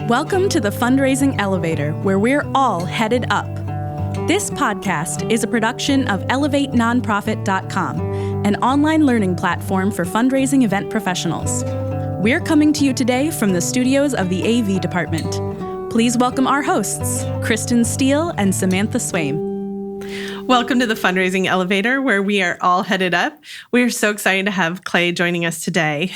Welcome to the Fundraising Elevator, where we're all headed up. This podcast is a production of ElevateNonprofit.com, an online learning platform for fundraising event professionals. We're coming to you today from the studios of the AV department. Please welcome our hosts, Kristen Steele and Samantha Swaim. Welcome to the Fundraising Elevator, where we are all headed up. We are so excited to have Clay joining us today,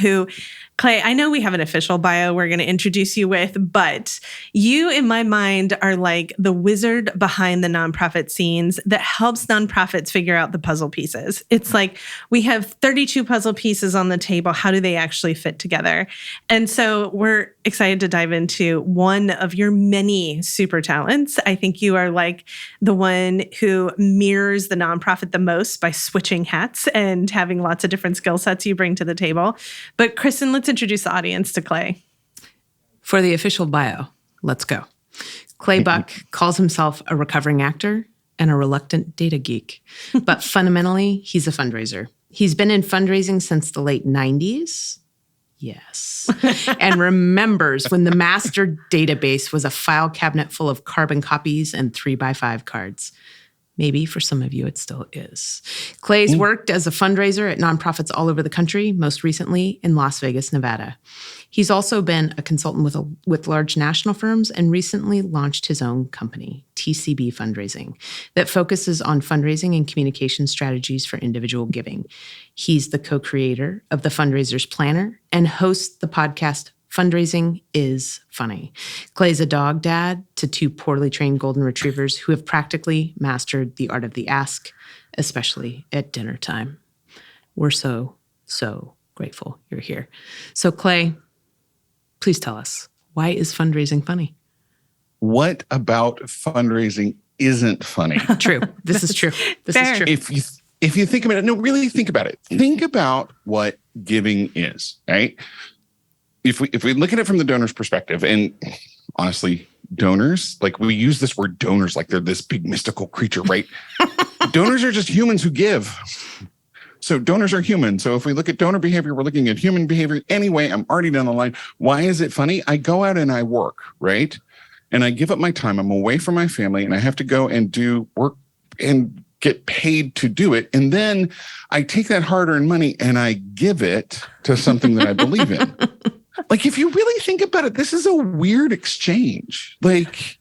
Clay, I know we have an official bio we're going to introduce you with, but you, in my mind, are like the wizard behind the nonprofit scenes that helps nonprofits figure out the puzzle pieces. It's like we have 32 puzzle pieces on the table. How do they actually fit together? And so we're excited to dive into one of your many super talents. I think you are like the one who mirrors the nonprofit the most by switching hats and having lots of different skill sets you bring to the table. But Kristen, let's introduce the audience to Clay. For the official bio, let's go. Clay Buck calls himself a recovering actor and a reluctant data geek, but fundamentally, he's a fundraiser. He's been in fundraising since the late 90s. Yes. And remembers when the master database was a file cabinet full of carbon copies and 3x5 cards. Maybe for some of you, it still is. Clay's worked as a fundraiser at nonprofits all over the country, most recently in Las Vegas, Nevada. He's also been a consultant with large national firms and recently launched his own company, TCB Fundraising, that focuses on fundraising and communication strategies for individual giving. He's the co-creator of the Fundraiser's Planner and hosts the podcast Fundraising is Funny. Clay's a dog dad to two poorly trained golden retrievers who have practically mastered the art of the ask, especially at dinner time. We're so grateful you're here. So Clay, please tell us, why is fundraising funny? What about fundraising isn't funny? True. This is true. This is true. If you think about it, no, really think about it. Think about what giving is, right? If we look at it from the donor's perspective, and honestly, donors, like we use this word donors like they're this big mystical creature, right? Donors are just humans who give. So donors are human. So if we look at donor behavior, we're looking at human behavior. Anyway, I'm already down the line. Why is it funny? I go out and I work, right? And I give up my time. I'm away from my family and I have to go and do work and get paid to do it. And then I take that hard-earned money and I give it to something that I believe in. Like, if you really think about it, this is a weird exchange. Like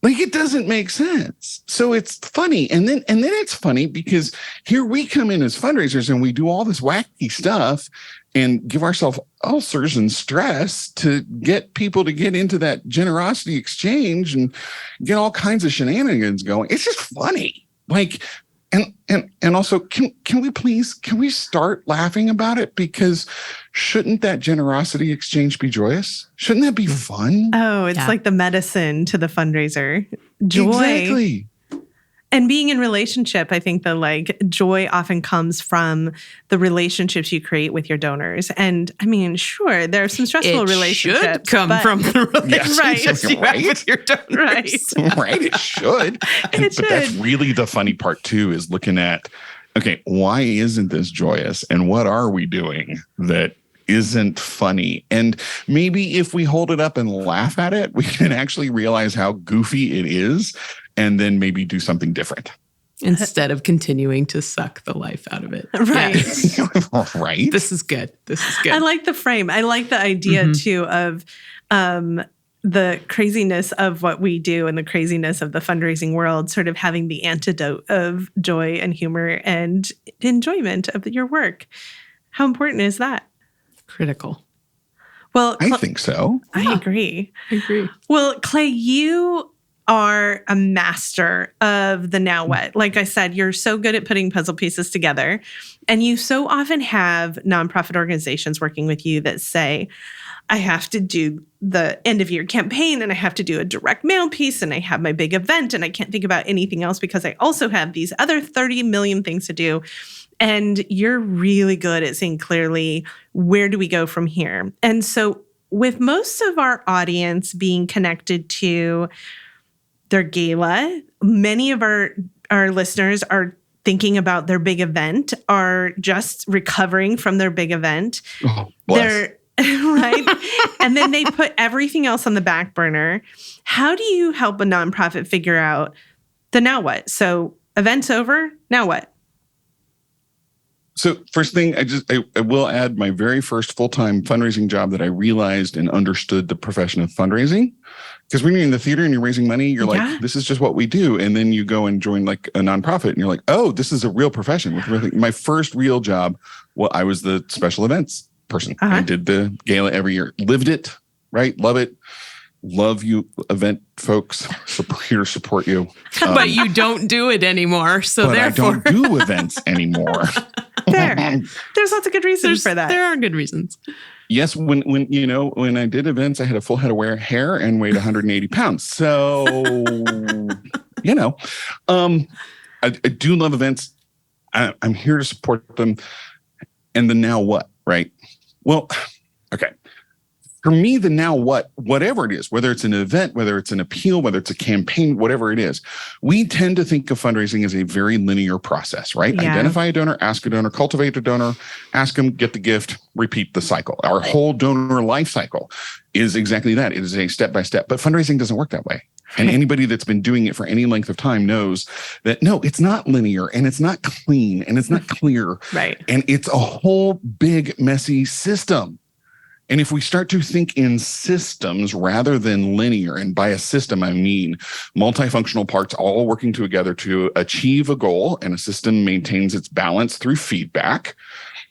it doesn't make sense. So it's funny. And then it's funny because here we come in as fundraisers and we do all this wacky stuff and give ourselves ulcers and stress to get people to get into that generosity exchange and get all kinds of shenanigans going. It's just funny. Like, and also, can we start laughing about it? Because shouldn't that generosity exchange be joyous? Shouldn't that be fun? Oh, it's like the medicine to the fundraiser. Joy. Exactly. And being in relationship, I think the joy often comes from the relationships you create with your donors. And I mean, sure, there are some stressful relationships. It should come from the relationships you have with your donors. Right, it should. But that's really the funny part too, is looking at, okay, why isn't this joyous? And what are we doing that isn't funny? And maybe if we hold it up and laugh at it, we can actually realize how goofy it is and then maybe do something different. Instead of continuing to suck the life out of it. Right. Yes. Right. This is good. I like the frame. I like the idea too of the craziness of what we do and the craziness of the fundraising world, sort of having the antidote of joy and humor and enjoyment of your work. How important is that? Critical. Well, I think so. I agree. Well, Clay, you are a master of the now what. Like I said, you're so good at putting puzzle pieces together. And you so often have nonprofit organizations working with you that say, I have to do the end of year campaign and I have to do a direct mail piece and I have my big event and I can't think about anything else because I also have these other 30 million things to do. And you're really good at seeing clearly, where do we go from here? And so with most of our audience being connected to their gala, many of our listeners are thinking about their big event, are just recovering from their big event. Oh, bless. right? And then they put everything else on the back burner. How do you help a nonprofit figure out the now what? So event's over, now what? So first thing, I will add my very first full-time fundraising job that I realized and understood the profession of fundraising. Because when you're in the theater and you're raising money, you're like, this is just what we do. And then you go and join like a nonprofit and you're like, oh, this is a real profession. My first real job, well, I was the special events person. I did the gala every year. Lived it, right? Love it. Love you, event folks. Here to support you. But you don't do it anymore. So therefore, I don't do events anymore. There's lots of good reasons for that. There are good reasons. Yes, when I did events, I had a full head of hair and weighed 180 pounds. So, I do love events. I'm here to support them. And the now what, right? Well, okay. For me, the now what, whatever it is, whether it's an event, whether it's an appeal, whether it's a campaign, whatever it is, we tend to think of fundraising as a very linear process, right? Yeah. Identify a donor, ask a donor, cultivate a donor, ask them, get the gift, repeat the cycle. Our whole donor life cycle is exactly that. It is a step-by-step, but fundraising doesn't work that way. And anybody that's been doing it for any length of time knows that, no, it's not linear and it's not clean and it's not clear. Right. And it's a whole big, messy system. And if we start to think in systems rather than linear, and by a system, I mean multifunctional parts all working together to achieve a goal, and a system maintains its balance through feedback.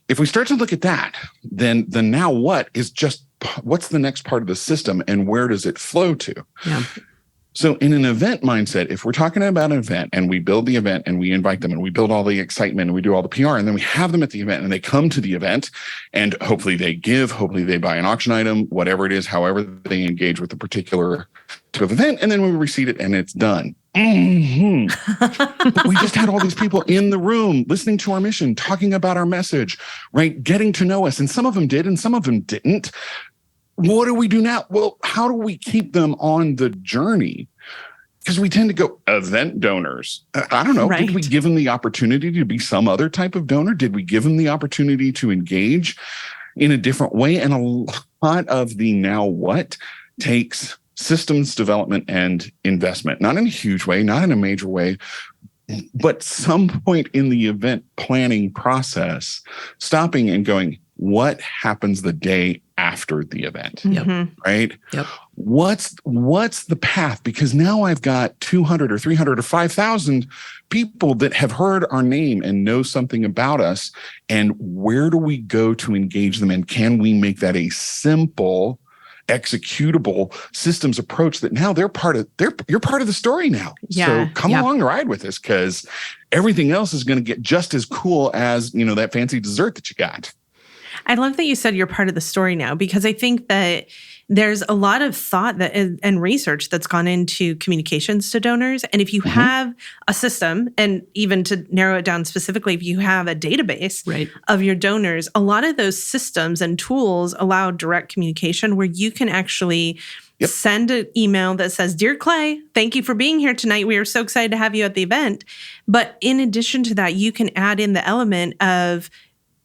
If we start to look at that, then the now what is just what's the next part of the system and where does it flow to? Yeah. So in an event mindset, if we're talking about an event and we build the event and we invite them and we build all the excitement and we do all the PR and then we have them at the event and they come to the event and hopefully they give, hopefully they buy an auction item, whatever it is, however they engage with the particular type of event, and then we receipt it and it's done. But we just had all these people in the room listening to our mission, talking about our message, right? Getting to know us. And some of them did and some of them didn't. What do we do now? Well, how do we keep them on the journey? Because we tend to go, event donors. I don't know. Right. Did we give them the opportunity to be some other type of donor? Did we give them the opportunity to engage in a different way? And a lot of the now what takes systems development and investment, not in a huge way, not in a major way, but some point in the event planning process, stopping and going, what happens the day after the event? Yep. Right? Yep. What's the path? Because now I've got 200 or 300 or 5,000 people that have heard our name and know something about us. And where do we go to engage them? And can we make that a simple, executable systems approach that now you're part of the story now. Yeah. So come along and ride with us, because everything else is going to get just as cool as, that fancy dessert that you got. I love that you said you're part of the story now, because I think that there's a lot of thought and research that's gone into communications to donors. And if you have a system, and even to narrow it down specifically, if you have a database of your donors, a lot of those systems and tools allow direct communication where you can actually send an email that says, "Dear Clay, thank you for being here tonight. We are so excited to have you at the event." But in addition to that, you can add in the element of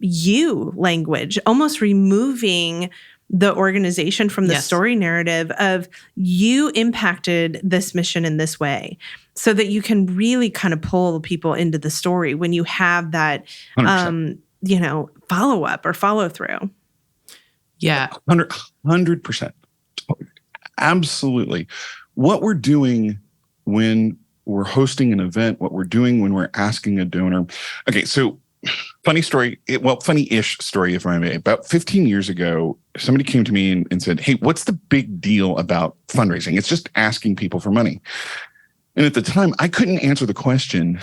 you language, almost removing the organization from the story narrative of you impacted this mission in this way, so that you can really kind of pull people into the story when you have that, follow-up or follow-through. Yeah. 100%. Absolutely. What we're doing when we're hosting an event, what we're doing when we're asking a donor. Okay, so funny story, funny-ish story, if I may. About 15 years ago, somebody came to me and said, "Hey, what's the big deal about fundraising? It's just asking people for money." And at the time, I couldn't answer the question.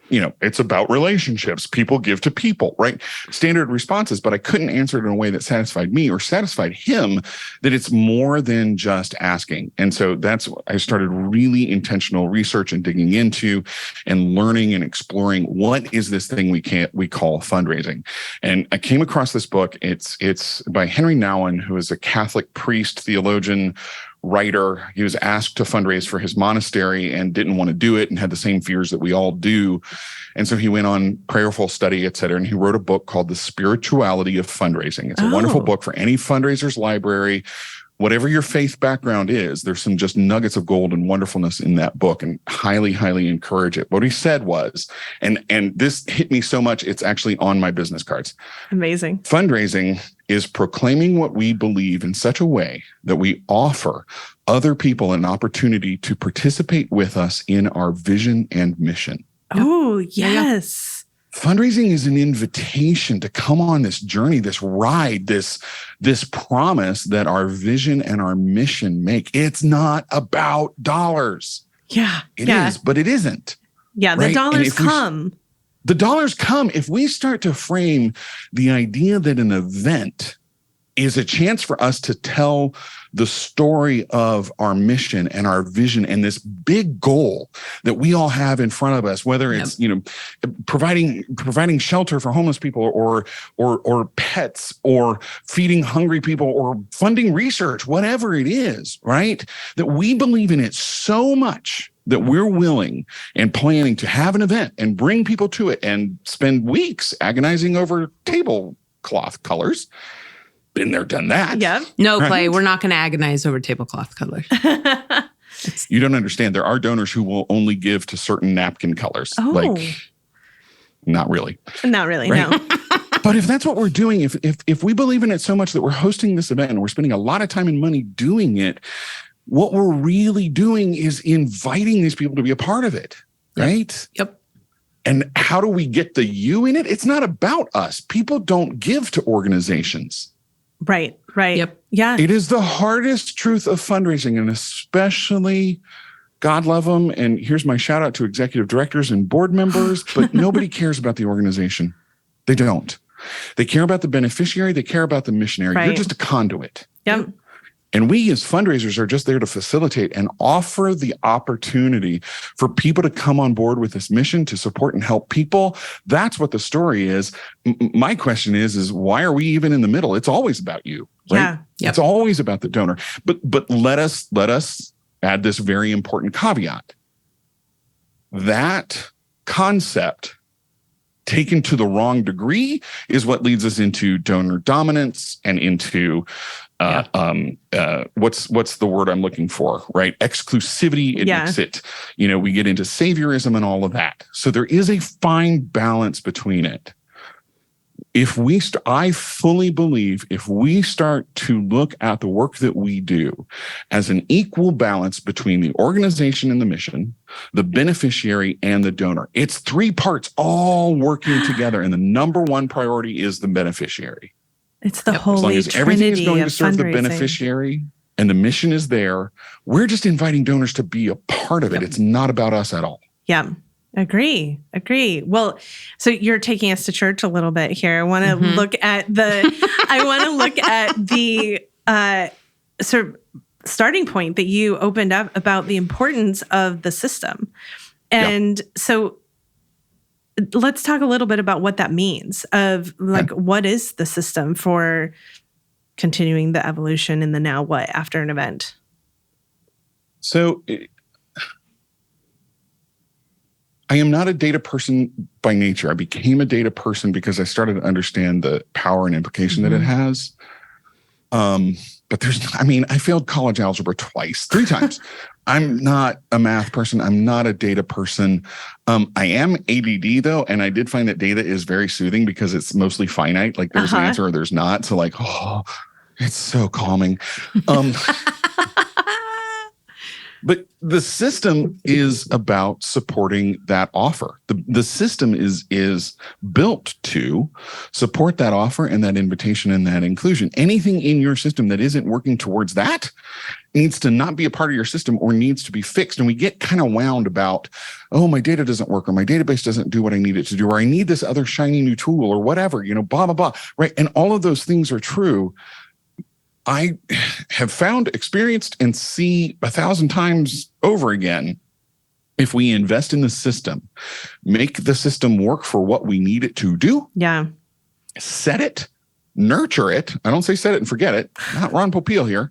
It's about relationships. People give to people, right? Standard responses, but I couldn't answer it in a way that satisfied me or satisfied him, that it's more than just asking. And so that's what I started really intentional research and digging into and learning and exploring, what is this thing we call fundraising? And I came across this book. It's by Henry Nouwen, who is a Catholic priest, theologian, writer. He was asked to fundraise for his monastery and didn't want to do it and had the same fears that we all do And so he went on prayerful study, et cetera. And he wrote a book called The Spirituality of Fundraising. It's a wonderful book for any fundraiser's library. Whatever your faith background is, there's some just nuggets of gold and wonderfulness in that book, and highly, highly encourage it. What he said was, and this hit me so much, it's actually on my business cards. Amazing. Fundraising is proclaiming what we believe in such a way that we offer other people an opportunity to participate with us in our vision and mission. Oh, yes. Fundraising is an invitation to come on this journey, this ride, this promise that our vision and our mission make. It's not about dollars. Yeah. It is, but it isn't. Yeah, the dollars come. The dollars come if we start to frame the idea that an event is a chance for us to tell the story of our mission and our vision and this big goal that we all have in front of us, whether it's, providing shelter for homeless people or pets or feeding hungry people or funding research, whatever it is, right? That we believe in it so much that we're willing and planning to have an event and bring people to it and spend weeks agonizing over tablecloth colors. Been there, done that. Yeah. No, Clay, we're not going to agonize over tablecloth colors. You don't understand. There are donors who will only give to certain napkin colors. Oh. Like, not really. Not really, right? no. But if that's what we're doing, if we believe in it so much that we're hosting this event and we're spending a lot of time and money doing it, what we're really doing is inviting these people to be a part of it, right? Yep. And how do we get the you in it? It's not about us. People don't give to organizations. Right. Yep. Yeah. It is the hardest truth of fundraising, and especially, God love them, and here's my shout out to executive directors and board members, but nobody cares about the organization. They don't. They care about the beneficiary. They care about the missionary. Right. You're just a conduit. Yep. And we as fundraisers are just there to facilitate and offer the opportunity for people to come on board with this mission to support and help people. That's what the story is. My question is why are we even in the middle? It's always about you, right? Yeah. Yep. It's always about the donor. But let us add this very important caveat. That concept taken to the wrong degree is what leads us into donor dominance and into what's the word I'm looking for, right? Exclusivity. It makes it, we get into saviorism and all of that. So there is a fine balance between it. I fully believe if we start to look at the work that we do as an equal balance between the organization and the mission, the beneficiary and the donor, it's three parts all working together. And the number one priority is the beneficiary. It's the holy as long as everything is going to serve the fundraising. beneficiary and the mission is there, we're just inviting donors to be a part of it. It's not about us at all. Yeah. Agree. Well, so you're taking us to church a little bit here. I want to look at the sort of starting point that you opened up about the importance of the system. And so let's talk a little bit about what that means of what is the system for continuing the evolution in the now what after an event? So I am not a data person by nature. I became a data person because I started to understand the power and implication that it has. But I failed college algebra three times. I'm not a math person. I'm not a data person. I am ADD though. And I did find that data is very soothing because it's mostly finite. Like there's an answer or there's not. So it's so calming. But the system is about supporting that offer. The system is built to support that offer and that invitation and that inclusion. Anything in your system that isn't working towards that needs to not be a part of your system or needs to be fixed. And we get kind of wound about, my data doesn't work or my database doesn't do what I need it to do, or I need this other shiny new tool or whatever, blah, blah, blah, right? And all of those things are true. I have found, experienced, and see 1,000 times over again, if we invest in the system, make the system work for what we need it to do, set it, nurture it. I don't say set it and forget it. Not Ron Popeil here.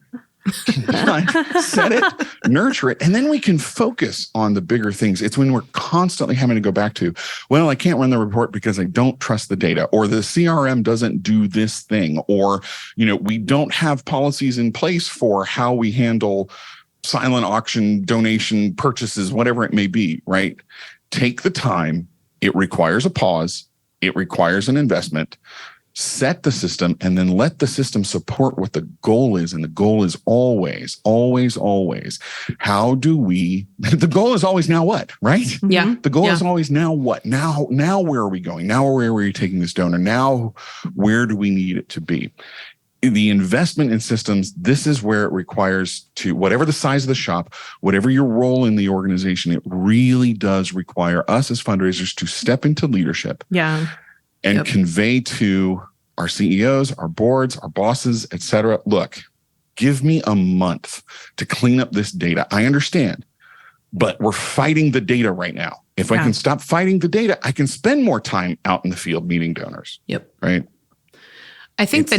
Set it, nurture it, and then we can focus on the bigger things. It's when we're constantly having to go back to, well, I can't run the report because I don't trust the data, or the CRM doesn't do this thing, or, we don't have policies in place for how we handle silent auction, donation, purchases, whatever it may be, right? Take the time. It requires a pause. It requires an investment. Set the system, and then let the system support what the goal is. And the goal is always, always, always, the goal is always now what, right? Yeah. The goal is always now what? Now where are we going? Now where are we taking this donor? Now where do we need it to be? The investment in systems, this is where it requires to, whatever the size of the shop, whatever your role in the organization, it really does require us as fundraisers to step into leadership. Yeah. And convey to our CEOs, our boards, our bosses, et cetera, look, give me a month to clean up this data. I understand, but we're fighting the data right now. If I can stop fighting the data, I can spend more time out in the field meeting donors. Yep. Right. I think the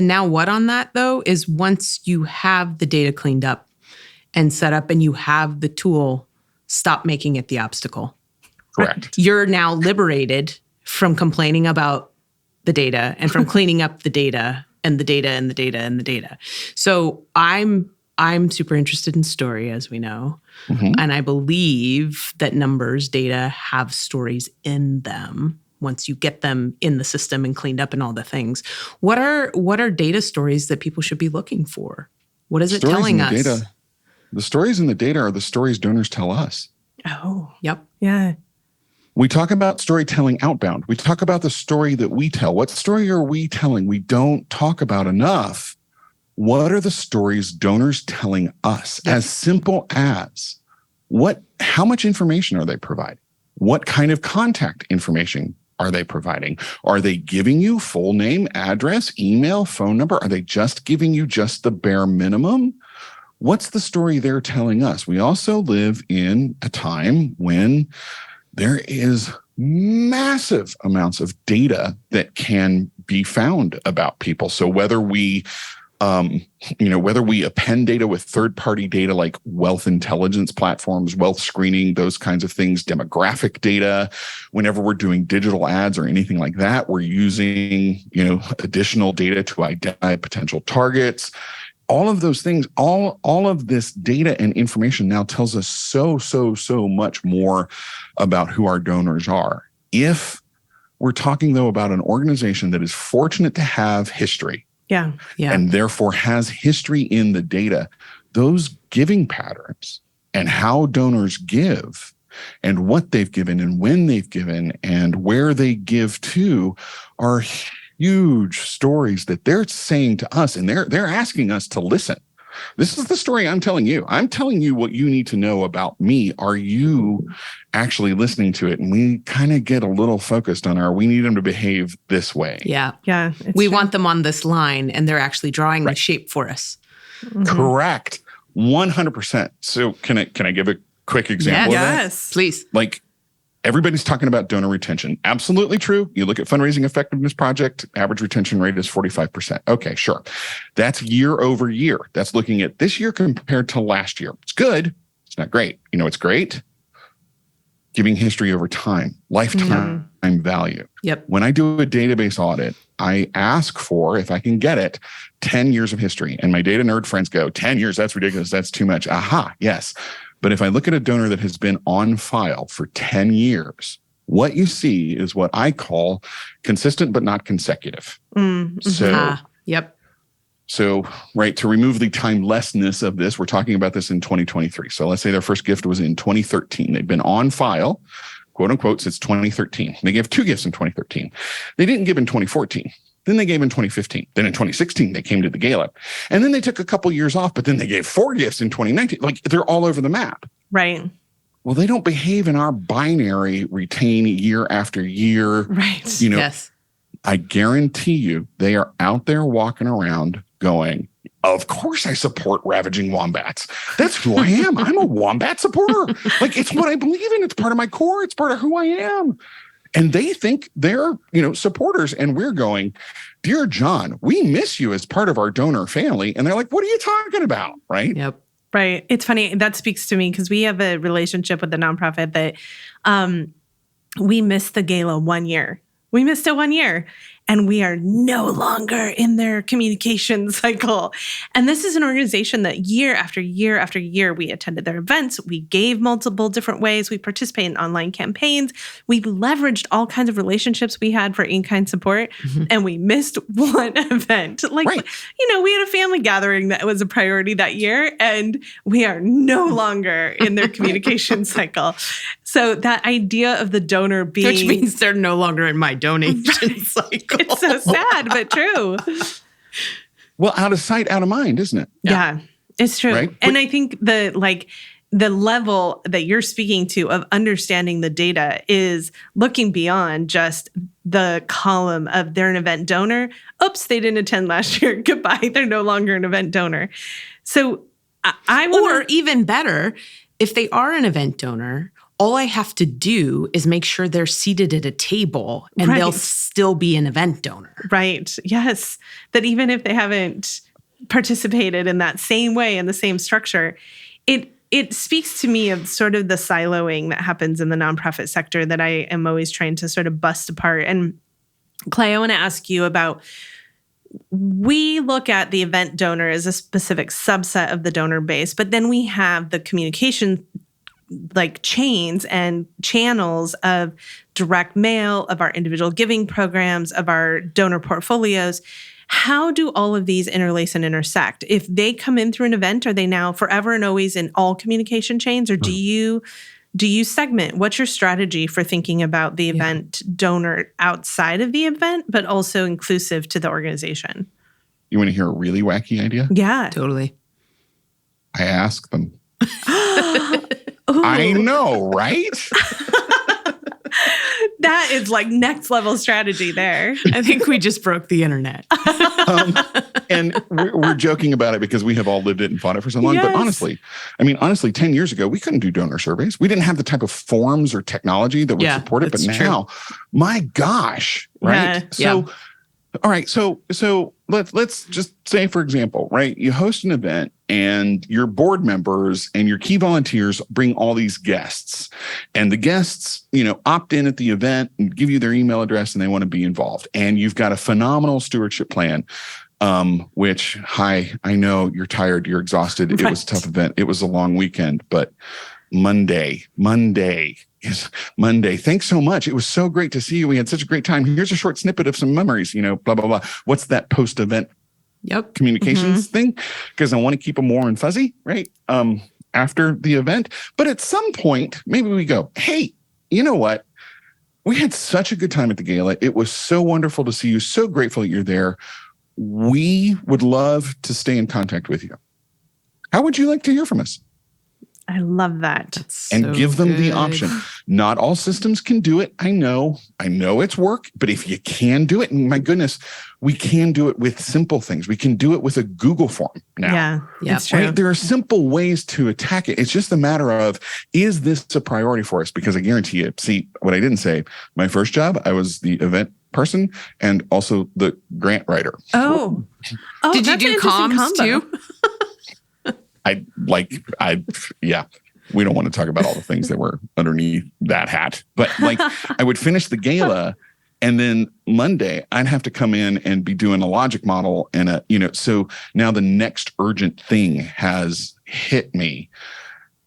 now what on that, though, is once you have the data cleaned up and set up and you have the tool, stop making it the obstacle. Correct. You're now liberated from complaining about the data and from cleaning up the data and the data and the data and the data. So I'm super interested in story, as we know. Mm-hmm. And I believe that numbers, data have stories in them once you get them in the system and cleaned up and all the things. What are data stories that people should be looking for? What is it telling us? The stories in the data are the stories donors tell us. Oh, yep. Yeah. We talk about storytelling outbound. We talk about the story that we tell. What story are we telling? We don't talk about enough. What are the stories donors telling us? Yep. As simple as how much information are they providing? What kind of contact information are they providing? Are they giving you full name, address, email, phone number? Are they just giving you just the bare minimum? What's the story they're telling us? We also live in a time when there is massive amounts of data that can be found about people. So whether we append data with third-party data like wealth intelligence platforms, wealth screening, those kinds of things, demographic data, whenever we're doing digital ads or anything like that, we're using, additional data to identify potential targets. All of those things, all of this data and information now tells us so much more about who our donors are. If we're talking, though, about an organization that is fortunate to have history, and therefore has history in the data, those giving patterns and how donors give and what they've given and when they've given and where they give to are huge stories that they're saying to us, and they're asking us to listen. This is the story I'm telling you. I'm telling you what you need to know about me. Are you actually listening to it? And we kind of get a little focused on we need them to behave this way. Yeah. Yeah. We want them on this line, and they're actually drawing the shape for us. Mm-hmm. Correct. 100%. So can I give a quick example of that? Yes. Please. Like, everybody's talking about donor retention. Absolutely true. You look at Fundraising Effectiveness Project, average retention rate is 45%. Okay, sure. That's year over year. That's looking at this year compared to last year. It's good. It's not great. It's great. Giving history over time, lifetime value. Yep. When I do a database audit, I ask for, if I can get it, 10 years of history. And my data nerd friends go, 10 years, that's ridiculous. That's too much. Aha, yes. But if I look at a donor that has been on file for 10 years, what you see is what I call consistent but not consecutive. Mm-hmm. So, right, to remove the timelessness of this, we're talking about this in 2023. So let's say their first gift was in 2013. They've been on file, quote unquote, since 2013. They gave 2 gifts in 2013. They didn't give in 2014. Then they gave in 2015. Then in 2016, they came to the gala. And then they took a couple years off, but then they gave 4 gifts in 2019. Like, they're all over the map. Right. Well, they don't behave in our binary retain year after year. Right. Yes. I guarantee you they are out there walking around going, of course I support ravaging wombats. That's who I am. I'm a wombat supporter. Like, it's what I believe in. It's part of my core. It's part of who I am. And they think they're, supporters. And we're going, dear John, we miss you as part of our donor family. And they're like, what are you talking about? Right. Yep. Right. It's funny. That speaks to me because we have a relationship with the nonprofit that we missed the gala 1 year. We missed it 1 year. And we are no longer in their communication cycle. And this is an organization that year after year after year, we attended their events. We gave multiple different ways. We participated in online campaigns. We leveraged all kinds of relationships we had for in-kind support. And we missed one event. Like, we had a family gathering that was a priority that year. And we are no longer in their communication cycle. So that idea of the donor being... Which means they're no longer in my donation cycle. It's so sad, but true. Well, out of sight, out of mind, isn't it? Yeah, it's true. Right? And I think the level that you're speaking to of understanding the data is looking beyond just the column of they're an event donor. Oops, they didn't attend last year. Goodbye. They're no longer an event donor. So Or even better, if they are an event donor, all I have to do is make sure they're seated at a table and they'll still be an event donor. Right. Yes. That even if they haven't participated in that same way, in the same structure, it speaks to me of sort of the siloing that happens in the nonprofit sector that I am always trying to sort of bust apart. And Clay, I want to ask you about, we look at the event donor as a specific subset of the donor base, but then we have the communication like chains and channels of direct mail, of our individual giving programs, of our donor portfolios. How do all of these interlace and intersect? If they come in through an event, are they now forever and always in all communication chains, or do you segment? What's your strategy for thinking about the event donor outside of the event, but also inclusive to the organization? You want to hear a really wacky idea? Yeah. Totally. I ask them. I know, right? That is like next level strategy there. I think we just broke the internet. And we're joking about it because we have all lived it and fought it for so long. Yes. But honestly, 10 years ago, we couldn't do donor surveys. We didn't have the type of forms or technology that would support it. But now, my gosh, right? Yeah. All right. So let's just say, for example, right, you host an event and your board members and your key volunteers bring all these guests, and the guests, opt in at the event and give you their email address and they want to be involved. And you've got a phenomenal stewardship plan, which, I know you're tired, you're exhausted. Right. It was a tough event. It was a long weekend, but Monday is Monday. Thanks so much. It was so great to see you. We had such a great time. Here's a short snippet of some memories, blah, blah, blah. What's that post-event communications thing? Because I want to keep them warm and fuzzy, right? After the event. But at some point, maybe we go, hey, you know what? We had such a good time at the gala. It was so wonderful to see you. So grateful that you're there. We would love to stay in contact with you. How would you like to hear from us? I love that. And give them the option. Not all systems can do it. I know it's work, but if you can do it, and my goodness, we can do it with simple things. We can do it with a Google form now. Yeah, that's true. Right? There are simple ways to attack it. It's just a matter of, is this a priority for us? Because I guarantee you, see, what I didn't say, my first job, I was the event person and also the grant writer. Oh, did you do comms too? We don't want to talk about all the things that were underneath that hat, but I would finish the gala and then Monday I'd have to come in and be doing a logic model and so now the next urgent thing has hit me.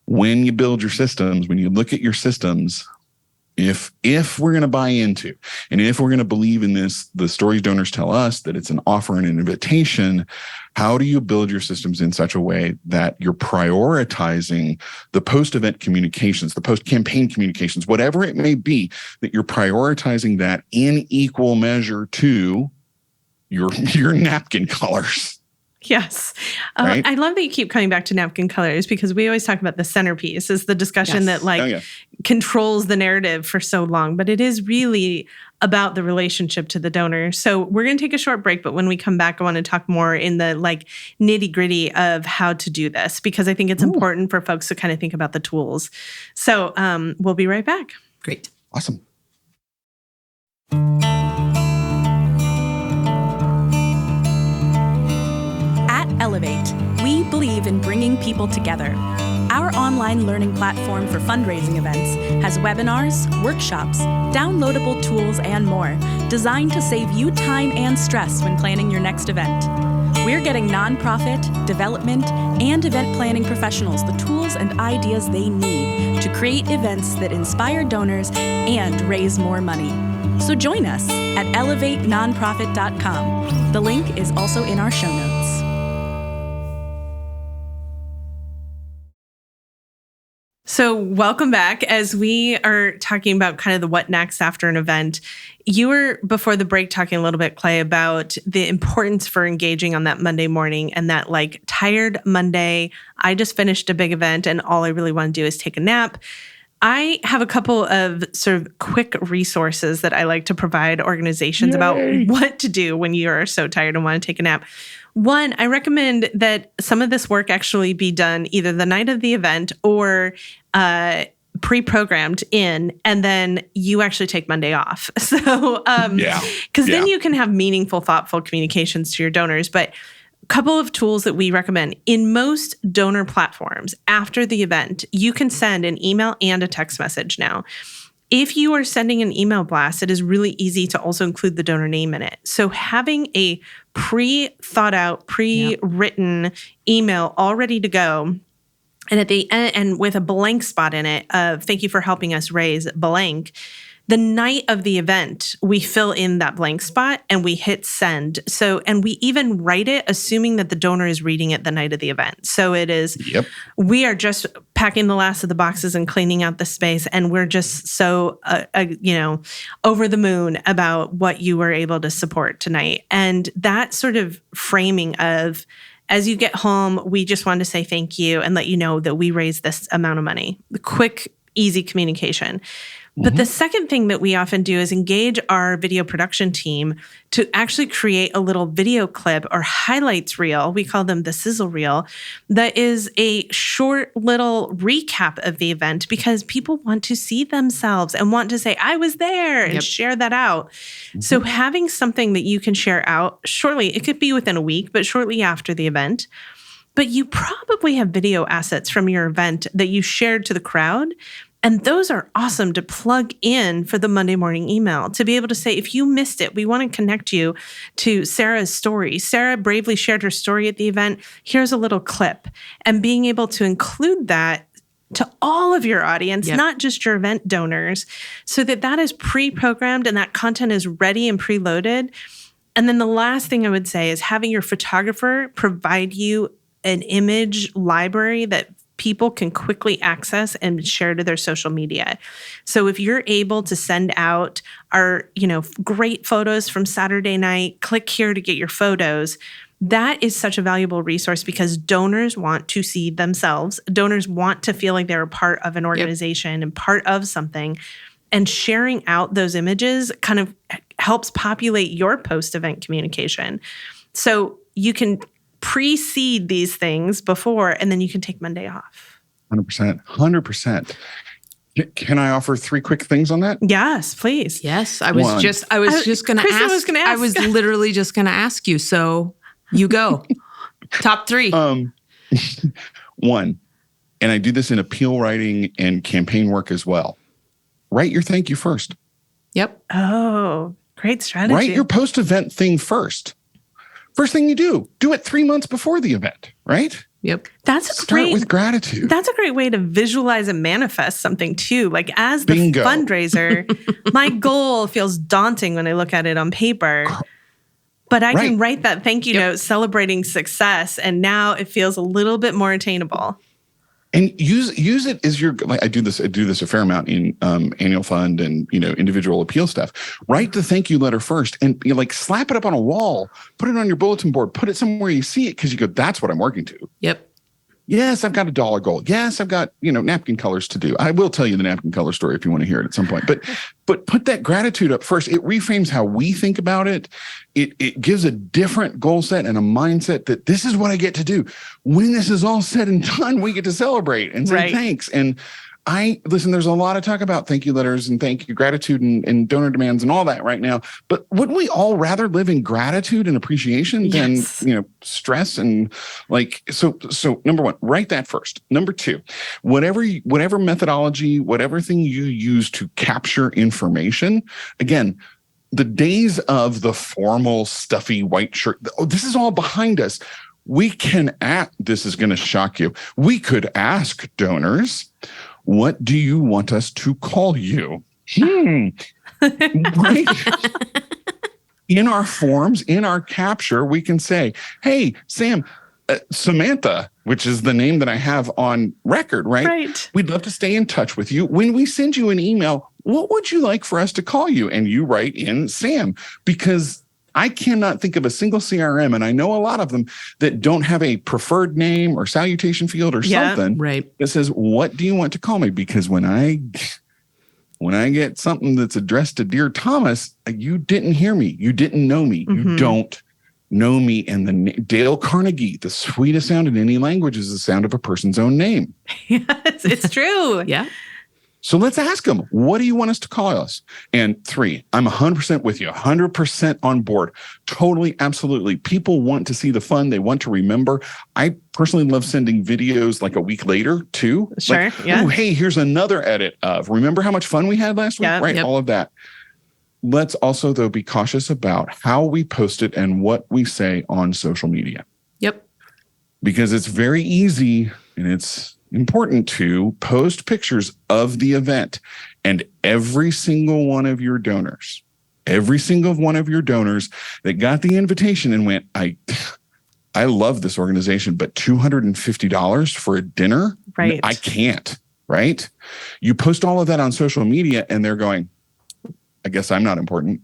When you build your systems, when you look at your systems, if we're going to buy into, and if we're going to believe in this, the stories donors tell us that it's an offer and an invitation, how do you build your systems in such a way that you're prioritizing the post-event communications, the post-campaign communications, whatever it may be, that you're prioritizing that in equal measure to your napkin colors? Yes. Right? I love that you keep coming back to napkin colors because we always talk about the centerpiece is the discussion that controls the narrative for so long, but it is really about the relationship to the donor. So we're going to take a short break, but when we come back, I want to talk more in the nitty gritty of how to do this because I think it's important for folks to kind of think about the tools. So we'll be right back. Great. Awesome. Elevate, we believe in bringing people together. Our online learning platform for fundraising events has webinars, workshops, downloadable tools, and more designed to save you time and stress when planning your next event. We're getting nonprofit, development, and event planning professionals the tools and ideas they need to create events that inspire donors and raise more money. So join us at elevatenonprofit.com. The link is also in our show notes. So welcome back. As we are talking about kind of the what next after an event, you were before the break talking a little bit, Clay, about the importance for engaging on that Monday morning and that like tired Monday, I just finished a big event and all I really want to do is take a nap. I have a couple of sort of quick resources that I like to provide organizations about what to do when you are so tired and want to take a nap. One, I recommend that some of this work actually be done either the night of the event or pre-programmed in, and then you actually take Monday off. So, because then you can have meaningful, thoughtful communications to your donors. But a couple of tools that we recommend in most donor platforms after the event, you can send an email and a text message now. If you are sending an email blast, it is really easy to also include the donor name in it. So having a pre-thought out, pre-written email all ready to go, and at the end, and with a blank spot in it of thank you for helping us raise blank. The night of the event, we fill in that blank spot and we hit send. So, and we even write it assuming that the donor is reading it the night of the event. So it is, we are just packing the last of the boxes and cleaning out the space. And we're just so, over the moon about what you were able to support tonight. And that sort of framing of, as you get home, we just wanted to say thank you and let you know that we raised this amount of money. The quick, easy communication. But the second thing that we often do is engage our video production team to actually create a little video clip or highlights reel. We call them the sizzle reel. That is a short little recap of the event because people want to see themselves and want to say, I was there and share that out. So having something that you can share out shortly, it could be within a week, but shortly after the event. But you probably have video assets from your event that you shared to the crowd. And those are awesome to plug in for the Monday morning email, to be able to say, if you missed it, we want to connect you to Sarah's story. Sarah bravely shared her story at the event. Here's a little clip. And being able to include that to all of your audience, not just your event donors, so that that is pre-programmed and that content is ready and preloaded. And then the last thing I would say is having your photographer provide you an image library that people can quickly access and share to their social media. So if you're able to send out our, great photos from Saturday night, click here to get your photos. That is such a valuable resource because donors want to see themselves. Donors want to feel like they're a part of an organization and part of something. And sharing out those images kind of helps populate your post-event communication. So you can precede these things before, and then you can take Monday off. 100%. Can I offer 3 quick things on that? Yes, please. Yes, I was just going to ask. I was literally just going to ask you. So you go. Top 3. 1, and I do this in appeal writing and campaign work as well. Write your thank you first. Yep. Oh, great strategy. Write your post-event thing first. First thing you do it 3 months before the event, right? Yep. Start with gratitude. That's a great way to visualize and manifest something too. Like as the fundraiser, my goal feels daunting when I look at it on paper, but I can write that thank you note celebrating success. And now it feels a little bit more attainable. And use it as your, like I do this a fair amount in annual fund and individual appeal stuff. Write the thank you letter first and slap it up on a wall, put it on your bulletin board, put it somewhere you see it because you go, that's what I'm working to. Yep. Yes, I've got a dollar goal. Yes, I've got, napkin colors to do. I will tell you the napkin color story if you want to hear it at some point. But put that gratitude up first. It reframes how we think about it. It gives a different goal set and a mindset that this is what I get to do. When this is all said and done, we get to celebrate and say thanks. And Listen, there's a lot of talk about thank you letters and thank you gratitude and donor demands and all that right now. But wouldn't we all rather live in gratitude and appreciation than, stress and so number one, write that first. Number two, whatever methodology, whatever thing you use to capture information, again, the days of the formal, stuffy white shirt, this is all behind us. We can this is going to shock you. We could ask donors, what do you want us to call you? Right? In our forms, in our capture, we can say, hey, Sam, Samantha, which is the name that I have on record, right? Right. We'd love to stay in touch with you. When we send you an email, what would you like for us to call you? And you write in Sam, because I cannot think of a single CRM, and I know a lot of them that don't have a preferred name or salutation field or something that says, what do you want to call me? Because when I get something that's addressed to Dear Thomas, you didn't hear me. You didn't know me. You don't know me. And Dale Carnegie, the sweetest sound in any language is the sound of a person's own name. Yes, it's true. Yeah. So let's ask them, what do you want us to call us? And 3, I'm 100% with you, 100% on board. Totally, absolutely. People want to see the fun. They want to remember. I personally love sending videos like a week later too. Sure, Oh, hey, here's another edit of, remember how much fun we had last week? Right, all of that. Let's also, though, be cautious about how we post it and what we say on social media. Yep. Because it's very easy and it's important to post pictures of the event, and every single one of your donors that got the invitation and went, I love this organization, but $250 for a dinner? Right. I can't, right? You post all of that on social media and they're going, I guess I'm not important.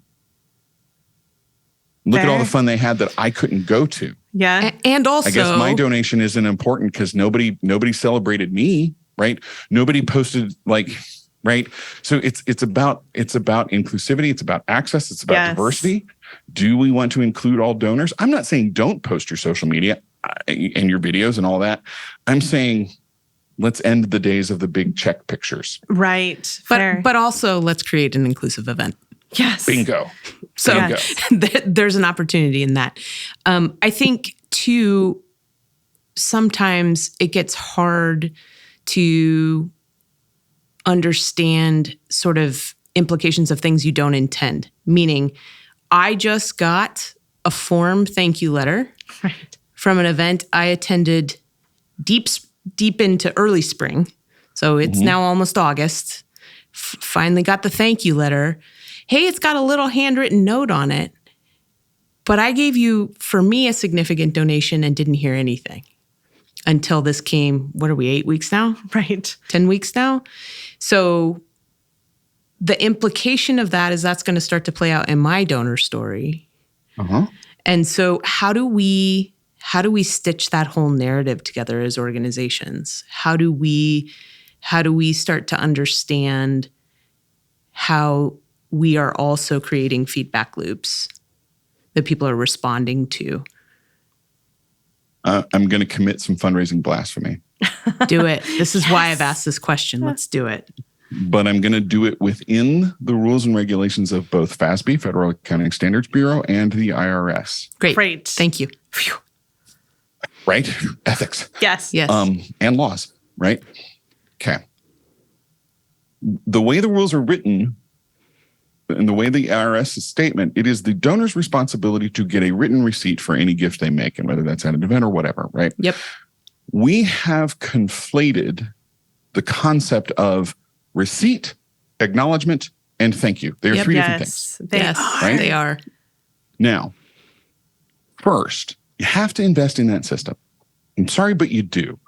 Look at all the fun they had that I couldn't go to. Yeah. And also, I guess my donation isn't important because nobody celebrated me, right? Nobody posted right? So it's about inclusivity, it's about access, it's about diversity. Do we want to include all donors? I'm not saying don't post your social media and your videos and all that. I'm saying let's end the days of the big check pictures. Right. But also let's create an inclusive event. Yes. Bingo. So there's an opportunity in that. I think too, sometimes it gets hard to understand sort of implications of things you don't intend. Meaning, I just got a form thank you letter from an event I attended deep into early spring. So it's now almost August. Finally got the thank you letter. Hey, it's got a little handwritten note on it, but I gave you, for me, a significant donation and didn't hear anything until this came, what are we, 8 weeks now? Right. 10 weeks now? So the implication of that is that's going to start to play out in my donor story. And so how do we stitch that whole narrative together as organizations? How do we start to understand how we are also creating feedback loops that people are responding to? I'm going to commit some fundraising blasphemy. Do it. This is why I've asked this question. Let's do it. But I'm going to do it within the rules and regulations of both FASB, Federal Accounting Standards Bureau, and the IRS. Great. Thank you. Phew. Right? Ethics. Yes. And laws, right? Okay. The way the rules are written, and the way the IRS statement, it is the donor's responsibility to get a written receipt for any gift they make, and whether that's at an event or whatever, right? Yep. We have conflated the concept of receipt, acknowledgement, and thank you. They are three different things. They are. Now, first, you have to invest in that system. I'm sorry, but you do.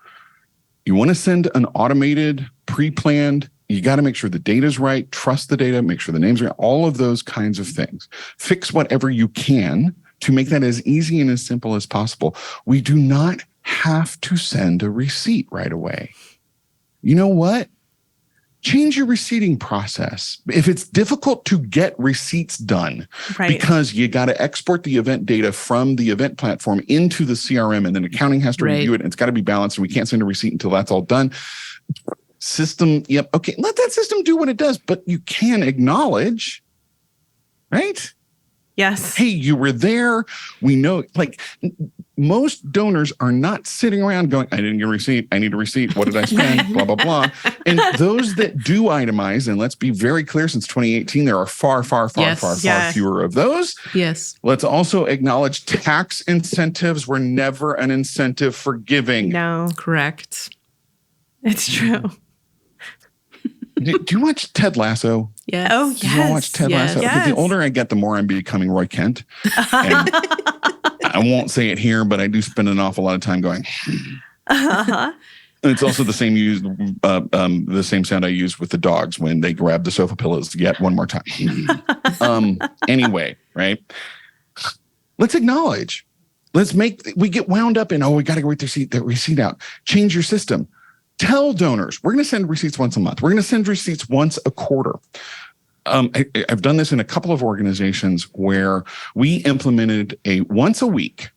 You want to send an automated, pre-planned, you got to make sure the data's right, trust the data, make sure the name's right, all of those kinds of things. Fix whatever you can to make that as easy and as simple as possible. We do not have to send a receipt right away. You know what? Change your receipting process. If it's difficult to get receipts done because you got to export the event data from the event platform into the CRM, and then accounting has to review it, and it's got to be balanced, and we can't send a receipt until that's all done. System, yep. Okay, let that system do what it does, but you can acknowledge, right? Yes. Hey, you were there. We know, like, most donors are not sitting around going, I didn't get a receipt. I need a receipt. What did I spend? Blah, blah, blah. And those that do itemize, and let's be very clear, since 2018, there are far fewer of those. Yes. Let's also acknowledge tax incentives were never an incentive for giving. No. Correct. It's true. Do you watch Ted Lasso? Yes. Oh, Do you all watch Ted Lasso? Yes. Because the older I get, the more I'm becoming Roy Kent. And I won't say it here, but I do spend an awful lot of time going. Uh-huh. And it's also the same sound I use with the dogs when they grab the sofa pillows yet one more time. Anyway, right? Let's acknowledge. We get wound up in, we got to get the receipt out. Change your system. Tell donors, we're going to send receipts once a month. We're going to send receipts once a quarter. I've done this in a couple of organizations where we implemented a once a week,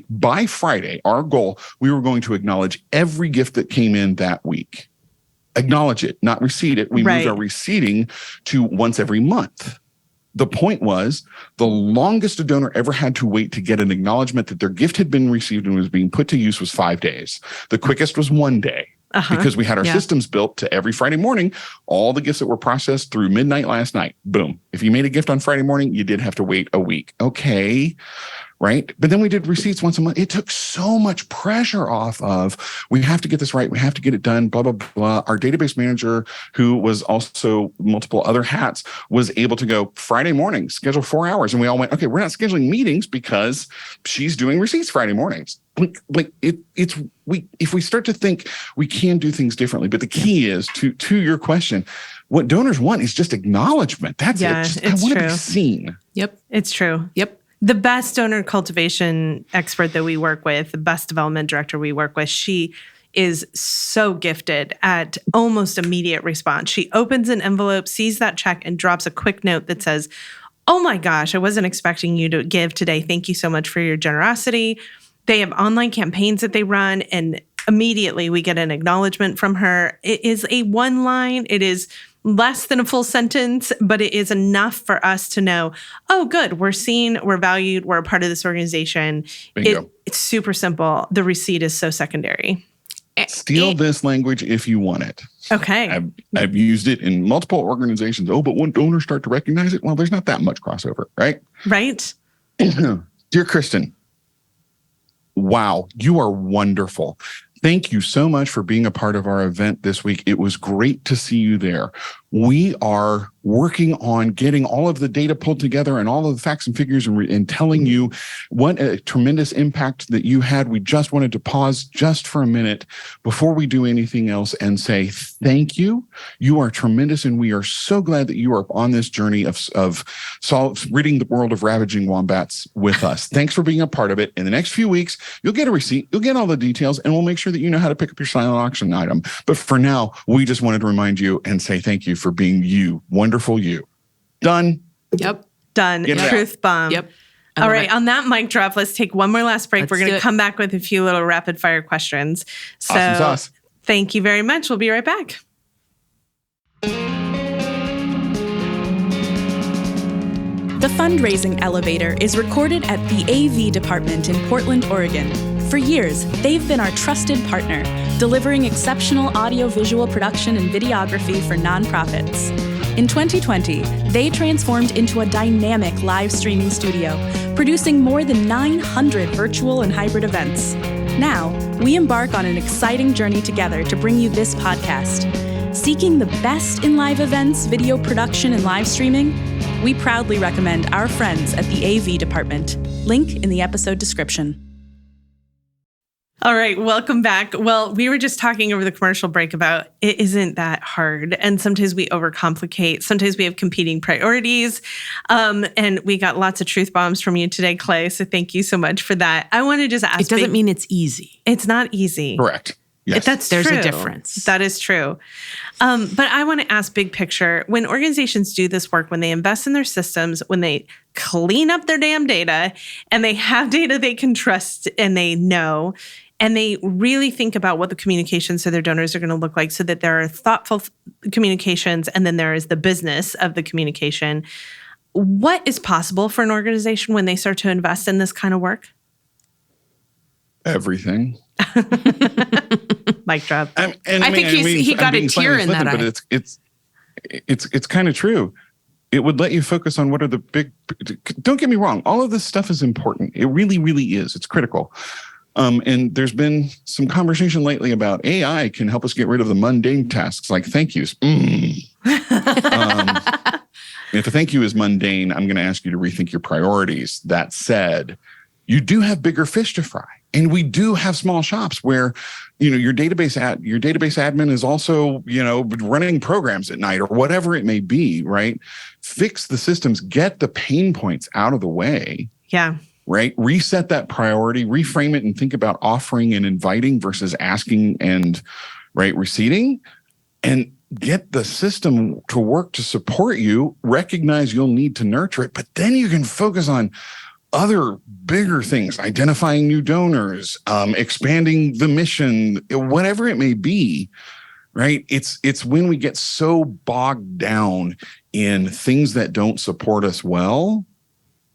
by Friday, our goal, we were going to acknowledge every gift that came in that week. Acknowledge it, not receipt it. We moved our receipting to once every month. The point was, the longest a donor ever had to wait to get an acknowledgement that their gift had been received and was being put to use was 5 days. The quickest was 1 day. Because we had our systems built to every Friday morning, all the gifts that were processed through midnight last night, boom. If you made a gift on Friday morning, you did have to wait a week. Okay. Right. But then we did receipts once a month. It took so much pressure off of, we have to get this right. We have to get it done, blah, blah, blah. Our database manager, who was also multiple other hats, was able to go Friday morning, schedule 4 hours. And we all went, okay, we're not scheduling meetings because she's doing receipts Friday mornings. If we start to think, we can do things differently. But the key is to your question, what donors want is just acknowledgement. That's it. I want to be seen. Yep. It's true. Yep. The best donor cultivation expert that we work with, the best development director we work with, she is so gifted at almost immediate response. She opens an envelope, sees that check, and drops a quick note that says, oh my gosh, I wasn't expecting you to give today. Thank you so much for your generosity. They have online campaigns that they run, and immediately we get an acknowledgement from her. It is a one line. It is less than a full sentence, but it is enough for us to know, oh, good, we're seen, we're valued, we're a part of this organization. It's super simple. The receipt is so secondary. Steal this language if you want it. Okay. I've used it in multiple organizations. Oh, but when donors start to recognize it, well, there's not that much crossover, right? Right. Dear Kristen, wow, you are wonderful. Thank you so much for being a part of our event this week. It was great to see you there. We are working on getting all of the data pulled together and all of the facts and figures and telling you what a tremendous impact that you had. We just wanted to pause just for a minute before we do anything else and say thank you. You are tremendous, and we are so glad that you are on this journey of ridding the world of ravaging wombats with us. Thanks for being a part of it. In the next few weeks, you'll get a receipt, you'll get all the details, and we'll make sure that you know how to pick up your silent auction item. But for now, we just wanted to remind you and say thank you for being you. Wonderful you. Done. Yep. Done. Truth bomb. Yep. All right. On that mic drop, let's take one more last break. We're going to come back with a few little rapid fire questions. So awesome sauce. Thank you very much. We'll be right back. The Fundraising Elevator is recorded at the AV department in Portland, Oregon. For years, they've been our trusted partner, delivering exceptional audio-visual production and videography for nonprofits. In 2020, they transformed into a dynamic live streaming studio, producing more than 900 virtual and hybrid events. Now, we embark on an exciting journey together to bring you this podcast. Seeking the best in live events, video production, and live streaming? We proudly recommend our friends at the AV department. Link in the episode description. All right, welcome back. Well, we were just talking over the commercial break about it isn't that hard. And sometimes we overcomplicate. Sometimes we have competing priorities. And we got lots of truth bombs from you today, Clay. So thank you so much for that. I want to just ask. It doesn't mean it's easy. It's not easy. Correct. Yes. There's a difference. That is true. But I want to ask big picture. When organizations do this work, when they invest in their systems, when they clean up their damn data, and they have data they can trust and they know, and they really think about what the communications to their donors are going to look like so that there are thoughtful communications and then there is the business of the communication. What is possible for an organization when they start to invest in this kind of work? Everything. Mic drop. I think he got a tear in that eye. But it's kind of true. It would let you focus on what are the big. Don't get me wrong. All of this stuff is important. It really, really is. It's critical. And there's been some conversation lately about AI can help us get rid of the mundane tasks like thank yous. If a thank you is mundane, I'm going to ask you to rethink your priorities. That said, you do have bigger fish to fry. And we do have small shops where, your database admin is also, running programs at night or whatever it may be, right? Fix the systems, get the pain points out of the way. Yeah. Right? Reset that priority, reframe it and think about offering and inviting versus asking and receiving, and get the system to work to support you. Recognize you'll need to nurture it, but then you can focus on other bigger things, identifying new donors, expanding the mission, whatever it may be, right? It's when we get so bogged down in things that don't support us well.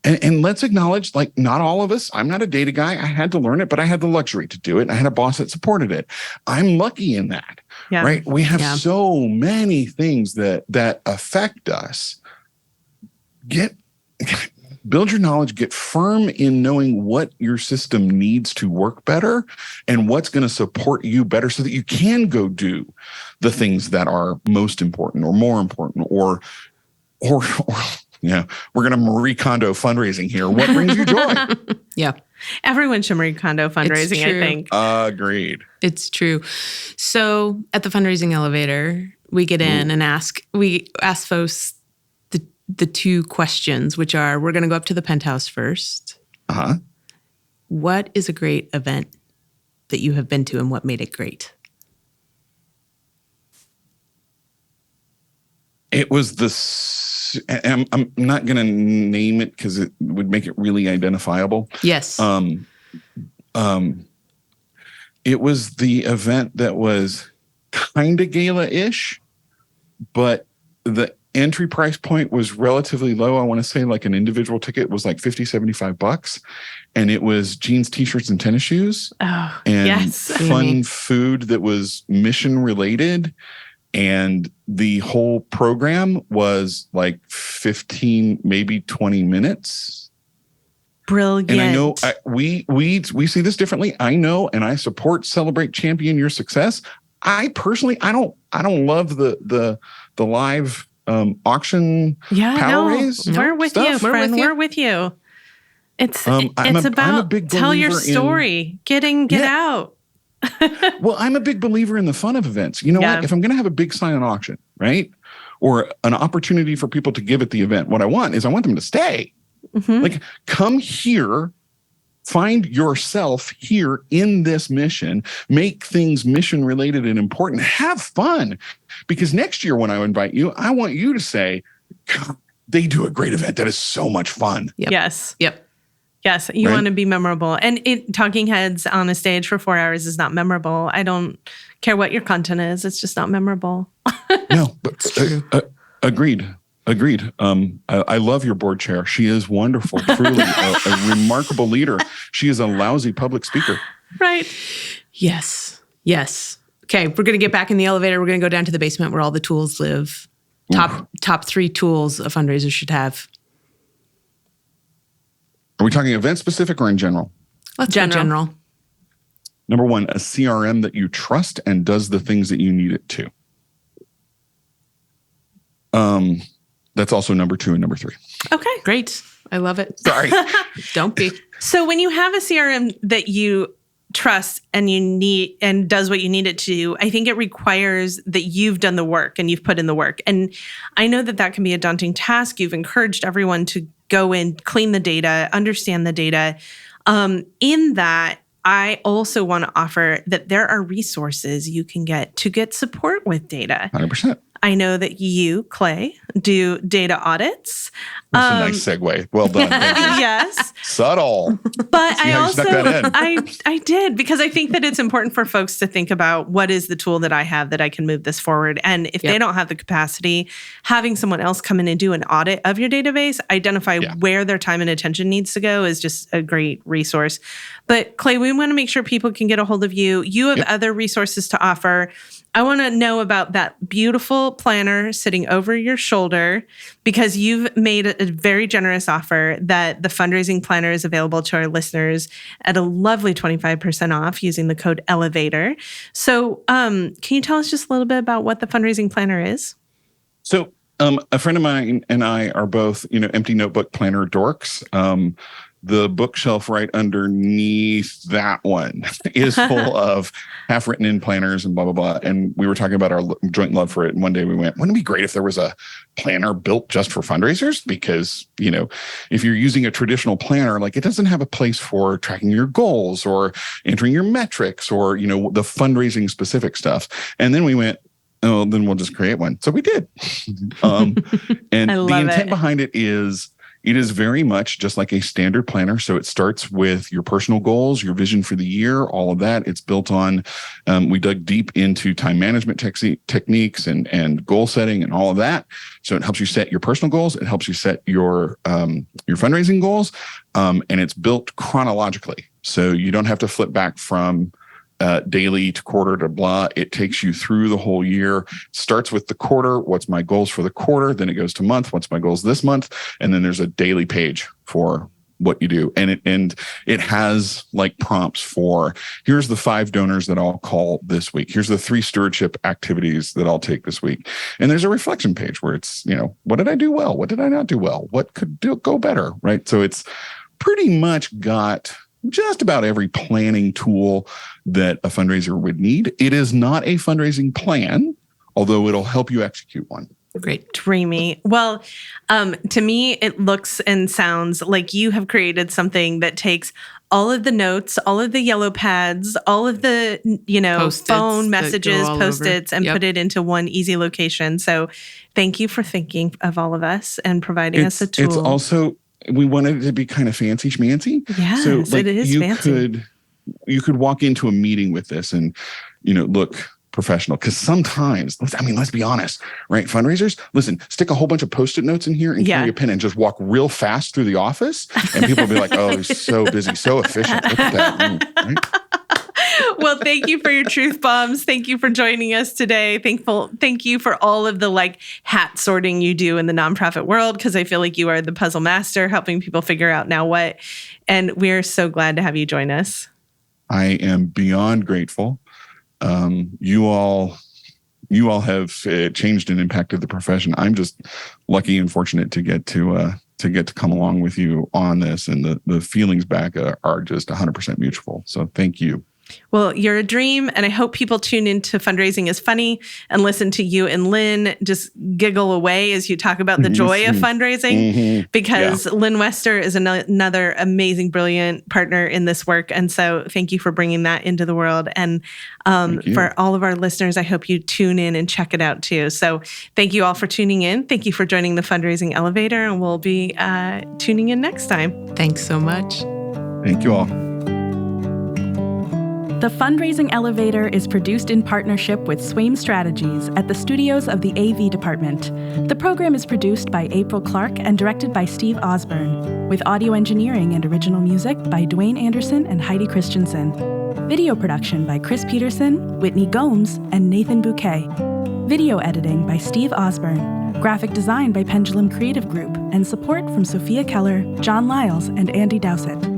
And let's acknowledge, not all of us, I'm not a data guy. I had to learn it, but I had the luxury to do it. I had a boss that supported it. I'm lucky in that, right? We have so many things that affect us. Build your knowledge, get firm in knowing what your system needs to work better and what's going to support you better so that you can go do the things that are most important or more important or we're going to Marie Kondo fundraising here. What brings you joy? Yeah. Everyone should Marie Kondo fundraising, I think. Agreed. It's true. So at the Fundraising Elevator, we get in and ask folks the two questions, which are, we're going to go up to the penthouse first. Uh-huh. What is a great event that you have been to and what made it great? It was I'm not going to name it because it would make it really identifiable. Yes. It was the event that was kind of gala-ish, but the entry price point was relatively low. I want to say an individual ticket was $50, $75. And it was jeans, t-shirts, and tennis shoes. Oh, and yes. fun food that was mission related. And the whole program was 15, maybe 20 minutes. Brilliant. And I know we see this differently. I know, and I support, celebrate, champion your success. I personally, I don't love the live auction power raise. We're with you, friend. We're with you. It's about tell your story, get out. Well, I'm a big believer in the fun of events. You know what? If I'm going to have a big silent auction, right, or an opportunity for people to give at the event, what I want them to stay. Mm-hmm. Come here. Find yourself here in this mission, make things mission related and important, have fun. Because next year when I invite you, I want you to say, God, they do a great event. That is so much fun. Yep. Yes. Yep. Yes. You want to be memorable. And talking heads on a stage for 4 hours is not memorable. I don't care what your content is. It's just not memorable. No, but agreed. I love your board chair. She is wonderful, truly a remarkable leader. She is a lousy public speaker. Right. Yes. Okay, we're going to get back in the elevator. We're going to go down to the basement where all the tools live. Top 3 tools a fundraiser should have. Are we talking event specific or in general? Let's go general. Number 1, a CRM that you trust and does the things that you need it to. That's also number 2 and number 3. Okay. Great. I love it. Sorry. Don't be. So when you have a CRM that you trust and you need and does what you need it to do, I think it requires that you've done the work and you've put in the work. And I know that can be a daunting task. You've encouraged everyone to go in, clean the data, understand the data. In that, I also want to offer that there are resources you can get to get support with data. 100%. I know that you, Clay, do data audits. That's a nice segue. Well done. Thank you. Yes. Subtle. But See how you snuck that in. I did, because I think that it's important for folks to think about what is the tool that I have that I can move this forward. And if they don't have the capacity, having someone else come in and do an audit of your database, identify where their time and attention needs to go is just a great resource. But Clay, we want to make sure people can get a hold of you. You have other resources to offer. I want to know about that beautiful planner sitting over your shoulder, because you've made a very generous offer that the fundraising planner is available to our listeners at a lovely 25% off using the code ELEVATOR. So can you tell us just a little bit about what the fundraising planner is? So a friend of mine and I are both, empty notebook planner dorks. The bookshelf right underneath that one is full of half-written in planners and blah, blah, blah. And we were talking about our joint love for it. And one day we went, wouldn't it be great if there was a planner built just for fundraisers? Because, if you're using a traditional planner, like it doesn't have a place for tracking your goals or entering your metrics or, the fundraising specific stuff. And then we went, oh, then we'll just create one. So we did. And the intent behind it is very much just like a standard planner. So it starts with your personal goals, your vision for the year, all of that. It's built on, we dug deep into time management techniques and goal setting and all of that. So it helps you set your personal goals. It helps you set your fundraising goals. And it's built chronologically. So you don't have to flip back from daily to quarter to blah. It takes you through the whole year. Starts with the quarter. What's my goals for the quarter? Then it goes to month. What's my goals this month? And then there's a daily page for what you do. And it has like prompts for, here's the 5 donors that I'll call this week. Here's the 3 stewardship activities that I'll take this week. And there's a reflection page where it's, what did I do well? What did I not do well? What could go better? Right. So it's pretty much got just about every planning tool that a fundraiser would need. It is not a fundraising plan, although it'll help you execute one. Great. Dreamy. Well, to me, it looks and sounds like you have created something that takes all of the notes, all of the yellow pads, all of the, Post-its, phone messages, Post-its, and put it into one easy location. So thank you for thinking of all of us and providing us a tool. It's also, we wanted it to be kind of fancy schmancy. Yes, so, it is fancy. You could walk into a meeting with this and, look professional. Because sometimes, let's be honest, right? Fundraisers, listen, stick a whole bunch of Post-it notes in here and carry a pen and just walk real fast through the office. And people will be like, oh, he's so busy, so efficient. Look at that. Right? Well, thank you for your truth bombs. Thank you for joining us today. Thank you for all of the hat sorting you do in the nonprofit world, because I feel like you are the puzzle master, helping people figure out now what. And we're so glad to have you join us. I am beyond grateful. You all have changed and impacted the profession. I'm just lucky and fortunate to get to come along with you on this, and the feelings back are just 100% mutual. So thank you. Well, you're a dream, and I hope people tune into Fundraising is Funny and listen to you and Lynn just giggle away as you talk about the joy of fundraising, because Lynn Wester is another amazing, brilliant partner in this work. And so thank you for bringing that into the world. And for all of our listeners, I hope you tune in and check it out too. So thank you all for tuning in. Thank you for joining the Fundraising Elevator, and we'll be tuning in next time. Thanks so much. Thank you all. The Fundraising Elevator is produced in partnership with Swaim Strategies at the studios of the AV Department. The program is produced by April Clark and directed by Steve Osborne, with audio engineering and original music by Dwayne Anderson and Heidi Christensen. Video production by Chris Peterson, Whitney Gomes, and Nathan Bouquet. Video editing by Steve Osborne. Graphic design by Pendulum Creative Group, and support from Sophia Keller, John Lyles, and Andy Dowsett.